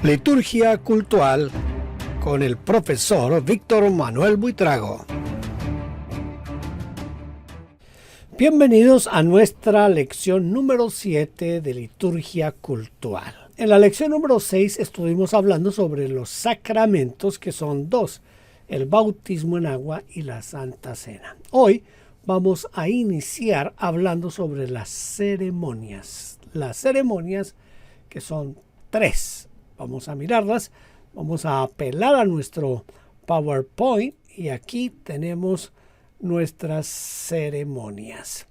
Liturgia Cultural con el profesor Víctor Manuel Buitrago. Bienvenidos a nuestra lección número 7 de Liturgia Cultural. En la lección número 6 estuvimos hablando sobre los sacramentos, que son dos: el bautismo en agua y la Santa Cena. Hoy vamos a iniciar hablando sobre las ceremonias. Las ceremonias, que son tres. Vamos a mirarlas, vamos a apelar a nuestro PowerPoint y aquí tenemos nuestras ceremonias.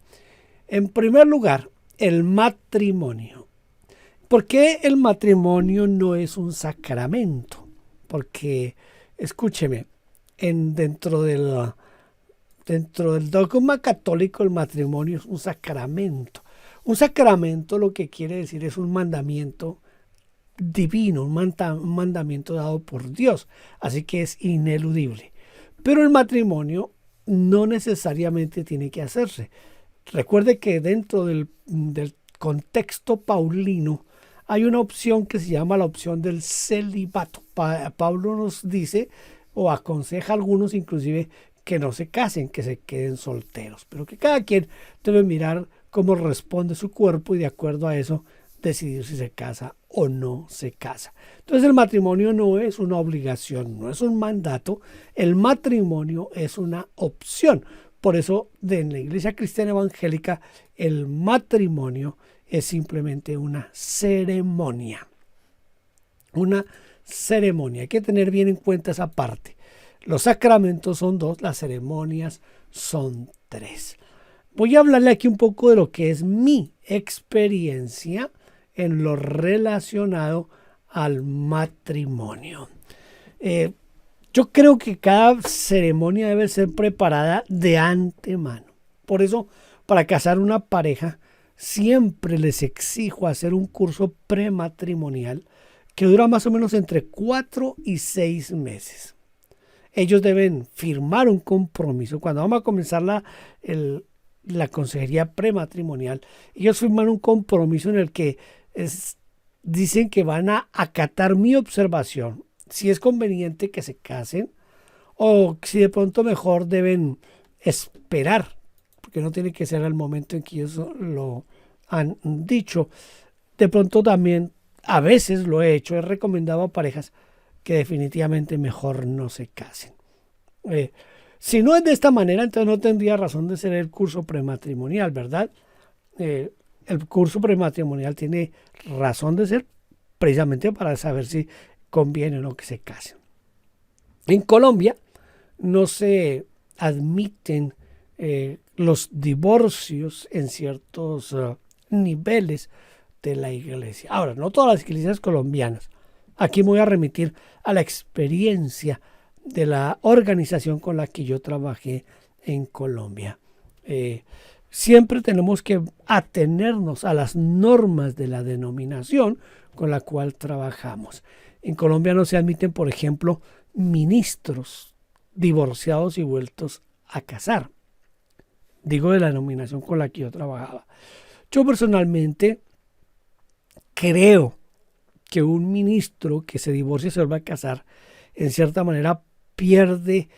En primer lugar, el matrimonio. ¿Por qué el matrimonio no es un sacramento? Porque, escúcheme, dentro del dogma católico el matrimonio es un sacramento. Un sacramento lo que quiere decir es un mandamiento divino, un mandamiento dado por Dios, así que es ineludible. Pero el matrimonio no necesariamente tiene que hacerse. Recuerde que dentro del contexto paulino hay una opción que se llama la opción del celibato. Pablo nos dice o aconseja a algunos inclusive que no se casen, que se queden solteros, pero que cada quien debe mirar cómo responde su cuerpo y de acuerdo a eso decidir si se casa o no se casa. Entonces el matrimonio no es una obligación, no es un mandato, el matrimonio es una opción. Por eso en la Iglesia Cristiana Evangélica el matrimonio es simplemente una ceremonia. Una ceremonia, hay que tener bien en cuenta esa parte. Los sacramentos son dos, las ceremonias son tres. Voy a hablarle aquí un poco de lo que es mi experiencia en lo relacionado al matrimonio. Yo creo que cada ceremonia debe ser preparada de antemano. Por eso, para casar una pareja, siempre les exijo hacer un curso prematrimonial que dura más o menos entre 4 y 6 meses. Ellos deben firmar un compromiso. Cuando vamos a comenzar la consejería prematrimonial, ellos firman un compromiso en el que dicen que van a acatar mi observación, si es conveniente que se casen o si de pronto mejor deben esperar, porque no tiene que ser al momento en que ellos lo han dicho. De pronto también, a veces lo he hecho, he recomendado a parejas que definitivamente mejor no se casen. Si no es de esta manera, entonces no tendría razón de ser el curso prematrimonial, ¿verdad? El curso prematrimonial tiene razón de ser precisamente para saber si conviene o no que se casen. En Colombia no se admiten los divorcios en ciertos niveles de la iglesia. Ahora, no todas las iglesias colombianas. Aquí me voy a remitir a la experiencia de la organización con la que yo trabajé en Colombia. Siempre tenemos que atenernos a las normas de la denominación con la cual trabajamos. En Colombia no se admiten, por ejemplo, ministros divorciados y vueltos a casar. Digo de la denominación con la que yo trabajaba. Yo personalmente creo que un ministro que se divorcia y se vuelve a casar, en cierta manera pierde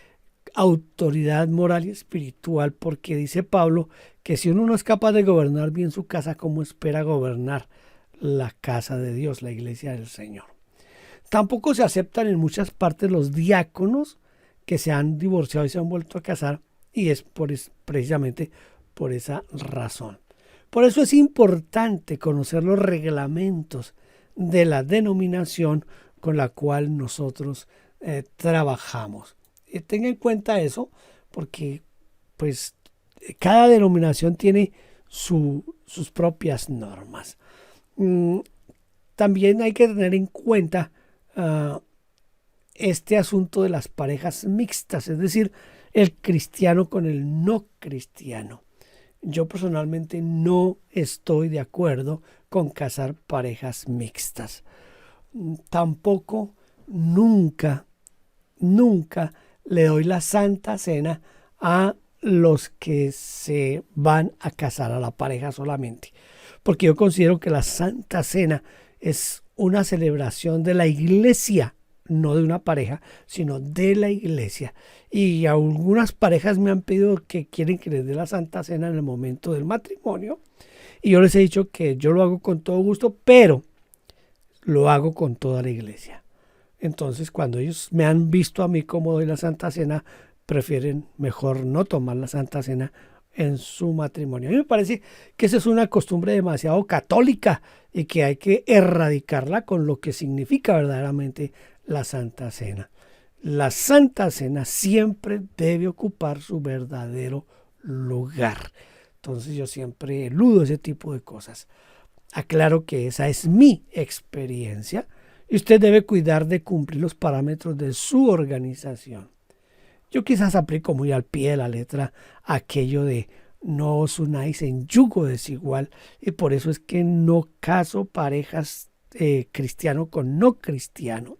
autoridad moral y espiritual, porque dice Pablo que si uno no es capaz de gobernar bien su casa, ¿cómo espera gobernar la casa de Dios, la iglesia del Señor? Tampoco se aceptan en muchas partes los diáconos que se han divorciado y se han vuelto a casar, y es precisamente por esa razón. Por eso es importante conocer los reglamentos de la denominación con la cual nosotros trabajamos. Tenga en cuenta eso, porque pues cada denominación tiene sus propias normas. También hay que tener en cuenta este asunto de las parejas mixtas, es decir, el cristiano con el no cristiano. Yo personalmente no estoy de acuerdo con casar parejas mixtas. Tampoco, nunca le doy la Santa Cena a los que se van a casar, a la pareja solamente. Porque yo considero que la Santa Cena es una celebración de la iglesia, no de una pareja, sino de la iglesia. Y algunas parejas me han pedido que quieren que les dé la Santa Cena en el momento del matrimonio. Y yo les he dicho que yo lo hago con todo gusto, pero lo hago con toda la iglesia. Entonces, cuando ellos me han visto a mí cómo doy la Santa Cena, prefieren mejor no tomar la Santa Cena en su matrimonio. A mí me parece que esa es una costumbre demasiado católica y que hay que erradicarla con lo que significa verdaderamente la Santa Cena. La Santa Cena siempre debe ocupar su verdadero lugar. Entonces yo siempre eludo ese tipo de cosas. Aclaro que esa es mi experiencia y usted debe cuidar de cumplir los parámetros de su organización. Yo quizás aplico muy al pie de la letra aquello de no os unáis en yugo desigual, y por eso es que no caso parejas cristiano con no cristiano.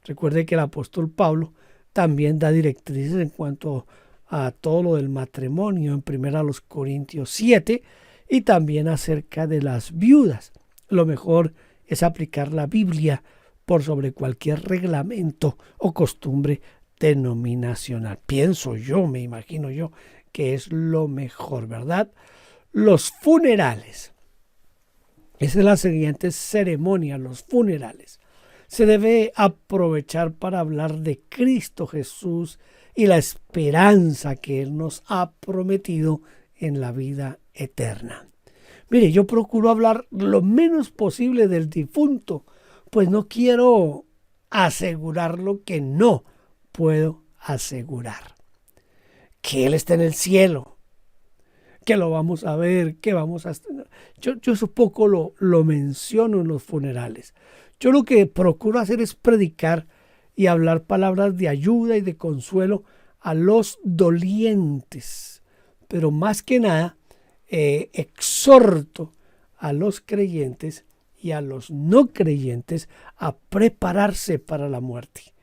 Recuerde que el apóstol Pablo también da directrices en cuanto a todo lo del matrimonio en 1 Corintios 7 y también acerca de las viudas. Lo mejor es aplicar la Biblia por sobre cualquier reglamento o costumbre denominacional. Pienso yo, me imagino yo, que es lo mejor, ¿verdad? Los funerales. Esa es la siguiente ceremonia, los funerales. Se debe aprovechar para hablar de Cristo Jesús y la esperanza que Él nos ha prometido en la vida eterna. Mire, yo procuro hablar lo menos posible del difunto, pues no quiero asegurar lo que no puedo asegurar. Que Él está en el cielo, que lo vamos a ver, que vamos a... Yo eso poco lo menciono en los funerales. Yo lo que procuro hacer es predicar y hablar palabras de ayuda y de consuelo a los dolientes. Pero más que nada, exhorto a los creyentes y a los no creyentes a prepararse para la muerte.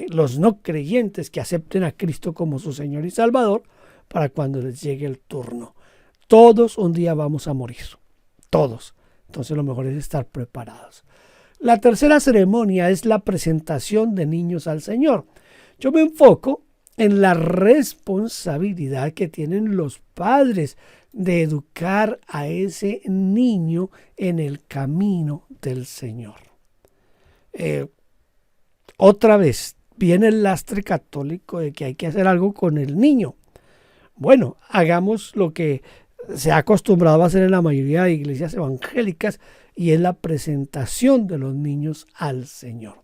Los no creyentes que acepten a Cristo como su Señor y Salvador para cuando les llegue el turno. Todos un día vamos a morir. Todos. Entonces lo mejor es estar preparados. La tercera ceremonia es la presentación de niños al Señor. Yo me enfoco en la responsabilidad que tienen los padres de educar a ese niño en el camino del Señor. Otra vez viene el lastre católico de que hay que hacer algo con el niño. Bueno, hagamos lo que se ha acostumbrado a hacer en la mayoría de iglesias evangélicas, y es la presentación de los niños al Señor.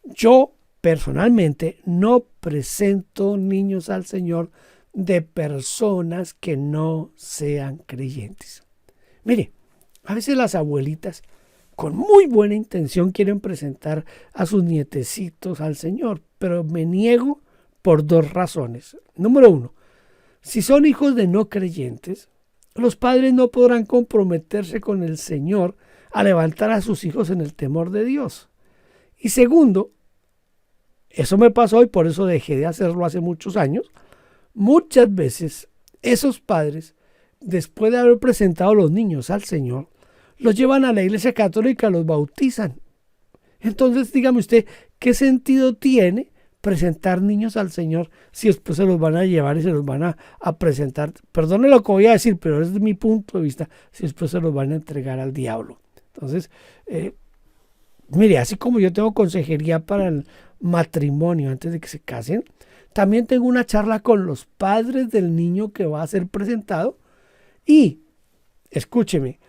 Yo personalmente no presento niños al Señor de personas que no sean creyentes. Mire, a veces las abuelitas con muy buena intención quieren presentar a sus nietecitos al Señor, pero me niego por dos razones. Número uno, si son hijos de no creyentes, los padres no podrán comprometerse con el Señor a levantar a sus hijos en el temor de Dios. Y segundo, eso me pasó y por eso dejé de hacerlo hace muchos años. Muchas veces esos padres, después de haber presentado a los niños al Señor, los llevan a la iglesia católica, los bautizan. Entonces, dígame usted, ¿qué sentido tiene presentar niños al Señor si después se los van a llevar y se los van a presentar? Perdone lo que voy a decir, pero es de mi punto de vista, si después se los van a entregar al diablo. Entonces, mire, así como yo tengo consejería para el matrimonio antes de que se casen, también tengo una charla con los padres del niño que va a ser presentado y, escúcheme,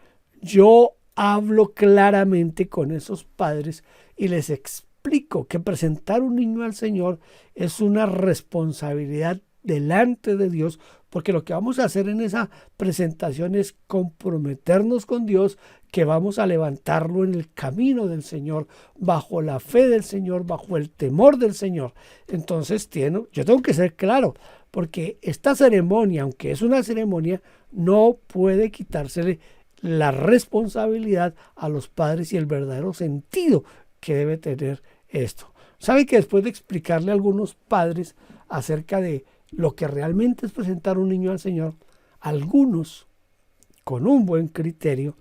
yo hablo claramente con esos padres y les explico que presentar un niño al Señor es una responsabilidad delante de Dios, porque lo que vamos a hacer en esa presentación es comprometernos con Dios, que vamos a levantarlo en el camino del Señor, bajo la fe del Señor, bajo el temor del Señor. Entonces yo tengo que ser claro, porque esta ceremonia, aunque es una ceremonia, no puede quitársele la responsabilidad a los padres y el verdadero sentido que debe tener esto. ¿Sabe que después de explicarle a algunos padres acerca de lo que realmente es presentar un niño al Señor, algunos con un buen criterio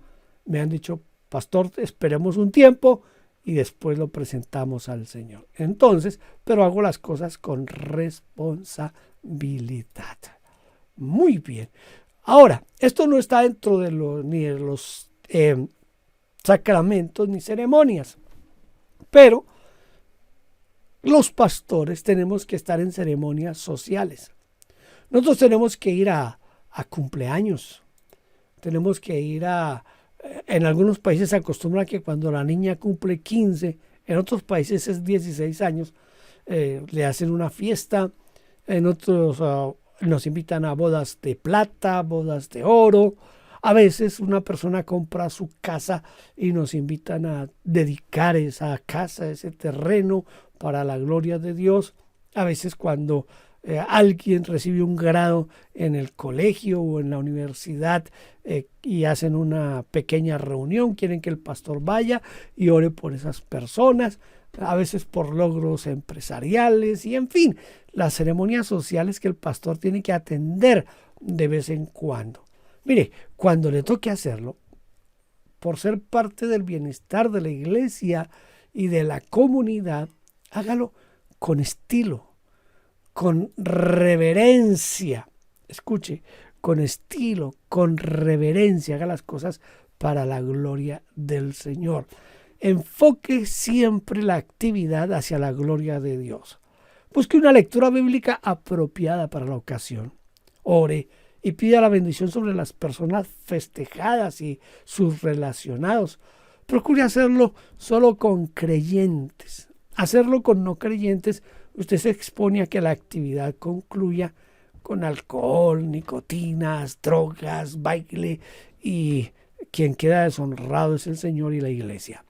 me han dicho, pastor, esperemos un tiempo y después lo presentamos al Señor. Entonces, pero hago las cosas con responsabilidad. Muy bien. Ahora, esto no está dentro de ni de los sacramentos ni ceremonias, pero los pastores tenemos que estar en ceremonias sociales. Nosotros tenemos que ir a cumpleaños, tenemos que ir en algunos países se acostumbra que cuando la niña cumple 15, en otros países es 16 años, le hacen una fiesta, en otros nos invitan a bodas de plata, bodas de oro. A veces una persona compra su casa y nos invitan a dedicar esa casa, ese terreno para la gloria de Dios. A veces cuando alguien recibe un grado en el colegio o en la universidad y hacen una pequeña reunión, quieren que el pastor vaya y ore por esas personas, a veces por logros empresariales y en fin, las ceremonias sociales que el pastor tiene que atender de vez en cuando. Mire, cuando le toque hacerlo, por ser parte del bienestar de la iglesia y de la comunidad, hágalo con estilo, con reverencia. Escuche, con estilo, con reverencia, haga las cosas para la gloria del Señor. Enfoque siempre la actividad hacia la gloria de Dios. Busque una lectura bíblica apropiada para la ocasión. Ore y pida la bendición sobre las personas festejadas y sus relacionados. Procure hacerlo solo con creyentes. Hacerlo con no creyentes, usted se expone a que la actividad concluya con alcohol, nicotinas, drogas, baile, y quien queda deshonrado es el Señor y la iglesia.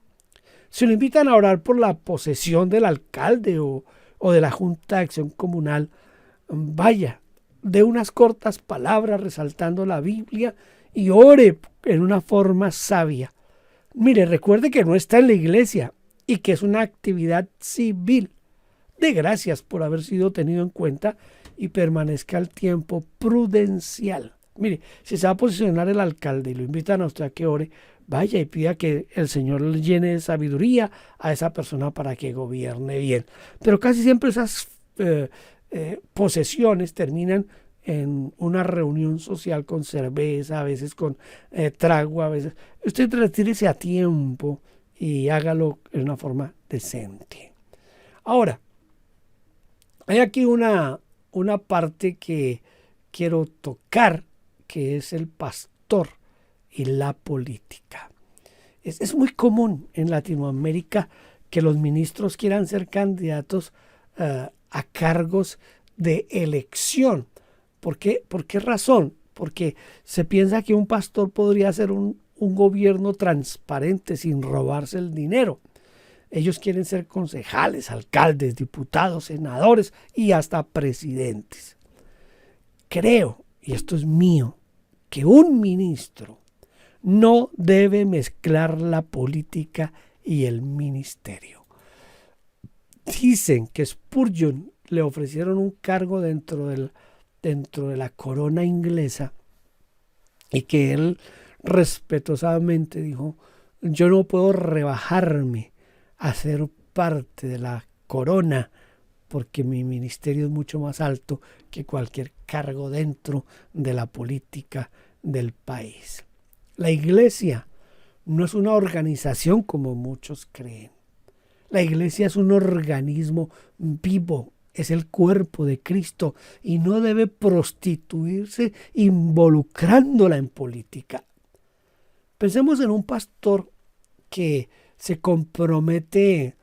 Si lo invitan a orar por la posesión del alcalde o de la Junta de Acción Comunal, vaya, de unas cortas palabras resaltando la Biblia y ore en una forma sabia. Mire, recuerde que no está en la iglesia y que es una actividad civil. De gracias por haber sido tenido en cuenta y permanezca el tiempo prudencial. Mire, si se va a posicionar el alcalde y lo invitan a usted a que ore, vaya y pida que el Señor le llene de sabiduría a esa persona para que gobierne bien. Pero casi siempre esas posesiones terminan en una reunión social con cerveza, a veces con trago, a veces. Usted retírese a tiempo y hágalo en una forma decente. Ahora, hay aquí una parte que quiero tocar, que es el pastor y la política. Es muy común en Latinoamérica que los ministros quieran ser candidatos a cargos de elección. ¿Por qué? ¿Por qué razón? Porque se piensa que un pastor podría hacer un gobierno transparente sin robarse el dinero. Ellos quieren ser concejales, alcaldes, diputados, senadores y hasta presidentes. Creo, y esto es mío, que un ministro no debe mezclar la política y el ministerio. Dicen que Spurgeon le ofrecieron un cargo dentro de la corona inglesa y que él respetuosamente dijo: yo no puedo rebajarme a ser parte de la corona porque mi ministerio es mucho más alto que cualquier cargo dentro de la política del país. La iglesia no es una organización como muchos creen. La iglesia es un organismo vivo, es el cuerpo de Cristo y no debe prostituirse involucrándola en política. Pensemos en un pastor que se compromete,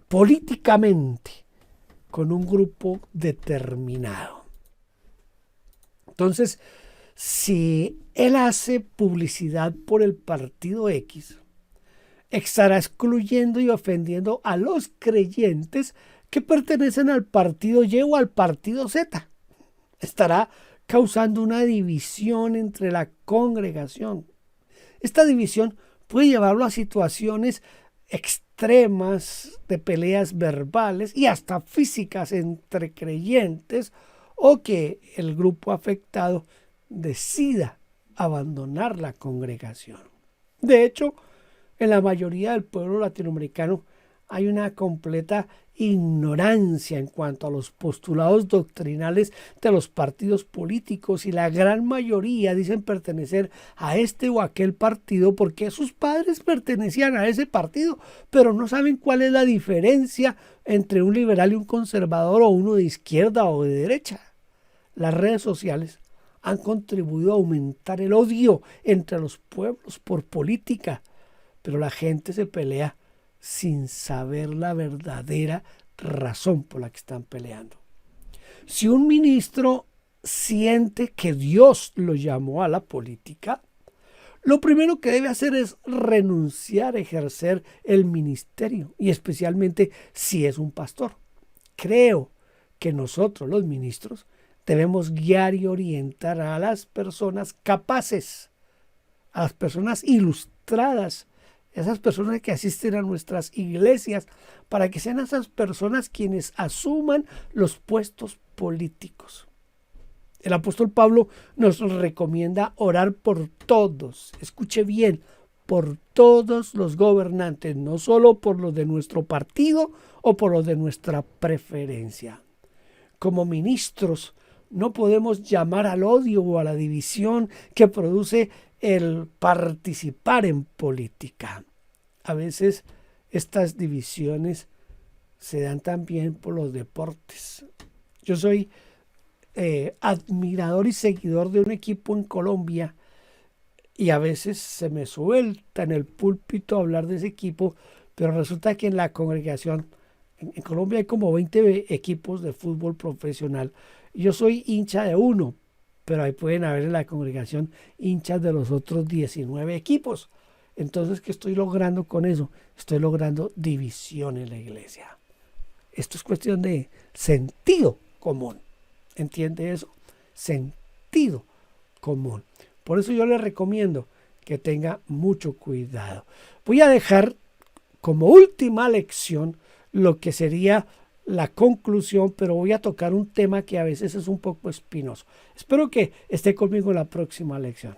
políticamente con un grupo determinado. Entonces, si él hace publicidad por el partido X, estará excluyendo y ofendiendo a los creyentes que pertenecen al partido Y o al partido Z. Estará causando una división entre la congregación. Esta división puede llevarlo a situaciones extremas de peleas verbales y hasta físicas entre creyentes, o que el grupo afectado decida abandonar la congregación. De hecho, en la mayoría del pueblo latinoamericano hay una completa ignorancia en cuanto a los postulados doctrinales de los partidos políticos y la gran mayoría dicen pertenecer a este o aquel partido porque sus padres pertenecían a ese partido, pero no saben cuál es la diferencia entre un liberal y un conservador o uno de izquierda o de derecha. Las redes sociales han contribuido a aumentar el odio entre los pueblos por política, pero la gente se pelea sin saber la verdadera razón por la que están peleando. Si un ministro siente que Dios lo llamó a la política, lo primero que debe hacer es renunciar a ejercer el ministerio, y especialmente si es un pastor. Creo que nosotros, los ministros, debemos guiar y orientar a las personas capaces, a las personas ilustradas, esas personas que asisten a nuestras iglesias, para que sean esas personas quienes asuman los puestos políticos. El apóstol Pablo nos recomienda orar por todos, escuche bien, por todos los gobernantes, no solo por los de nuestro partido o por los de nuestra preferencia. Como ministros, no podemos llamar al odio o a la división que produce el participar en política. A veces estas divisiones se dan también por los deportes. Yo soy admirador y seguidor de un equipo en Colombia y a veces se me suelta en el púlpito hablar de ese equipo, pero resulta que en la congregación, en Colombia hay como 20 equipos de fútbol profesional. Yo soy hincha de uno, pero ahí pueden haber en la congregación hinchas de los otros 19 equipos. Entonces, ¿qué estoy logrando con eso? Estoy logrando división en la iglesia. Esto es cuestión de sentido común. ¿Entiende eso? Sentido común. Por eso yo les recomiendo que tenga mucho cuidado. Voy a dejar como última lección lo que sería la conclusión, pero voy a tocar un tema que a veces es un poco espinoso. Espero que esté conmigo en la próxima lección.